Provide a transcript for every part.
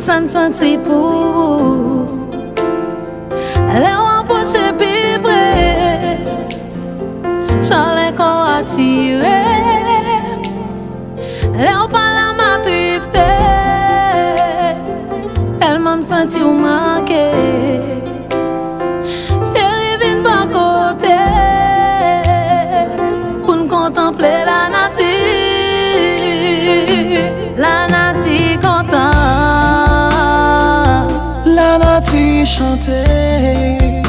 Ça me sentit pour les rapprocher plus près, sans les corps attirés, les parle à ma tristesse, tellement me sentis manqué. Chérie, viens de côté pour nous contempler la nature, la nature content. La nature chantait,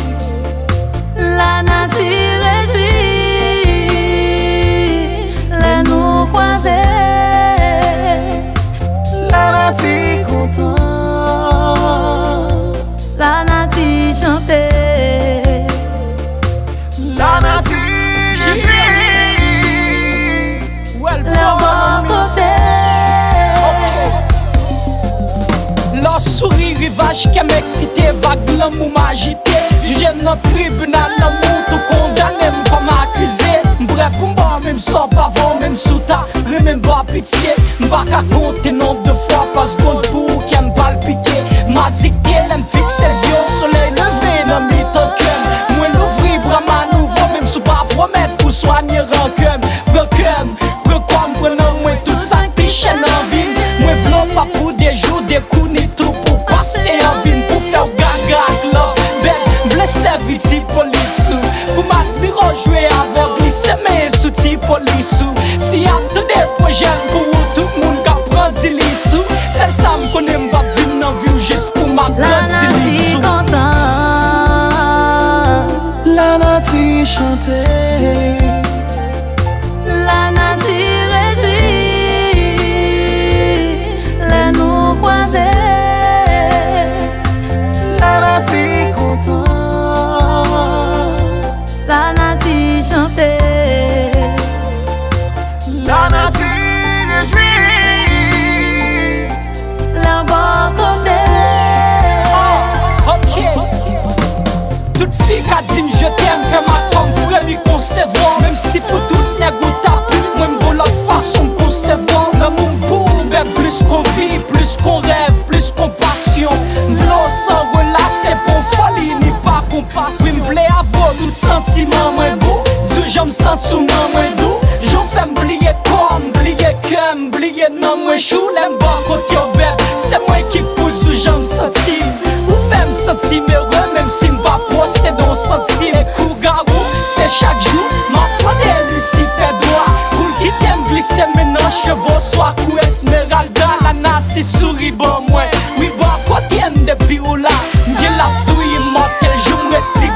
la nature réjouit, les nous croiser. la nature content, La nature chantait, la nature jouit. le bon côté. La souris rivage qui m'excité, vague l'amour m'agité. J'aime notre tribunal, l'amour tout condamné comme accusé. Bref, pour moi, même sans pavon, même sous ta, même pas pitié. M'pas qu'à compter nombre de fois par seconde pour qu'elle me palpite. M'a dicté, elle me fixe ses yeux au soleil levé dans mi ton cœur. Moi l'ouvrir, bras ma nouveau, même sous pas promettre pour soigner rancœur. Pourquoi me prenant moi tout ça piche en ville. Moi v'là pas pour des jours, des coups ni tout pour passer en ville. Pour faire gaga là, belle, blessé vite si police. Pour m'admirer jouer avant glisser mes sous-ti police. Si y'a tout des projets pour tout le monde qui prend des lissous. C'est ça me connaît m'pas vivre dans vie juste pour ma La nature content, La nature chantait, la nature réjouit, les nous croiser. la nature content, La nature chantait, la nature jouit. le bon côté. Ok. Toute fille qui a dit je t'aime, fais ma comme frère lui concevoir. Même si pour toutes les gouttes à plus, moi m'bo l'autre façon de concevoir. L'amour pour ben plus qu'on vit, plus qu'on rêve, plus qu'on passion. M'v'là sans relâche, c'est pour folie ni pas compassion. Oui m'v'lait avoir tout sentiment moins beau. Dis j'en me sens sous main moins doux. J'en fais m'blier quoi, m'blier que, m'blier non moins chou. L'aime pas côté au bête, c'est moi qui pousse où j'en me sentis. Ou fait me sentir heureux même si m'pas posséder on sentit. Les coups garous, c'est chaque jour. Ma prenée Lucie fait droit. Pour qui t'aime glisser maintenant chevaux soit coup esmeralda. La nature sourit bon moi. Oui bon côté depuis ou là. M'gé la douille immortelle, je me récite.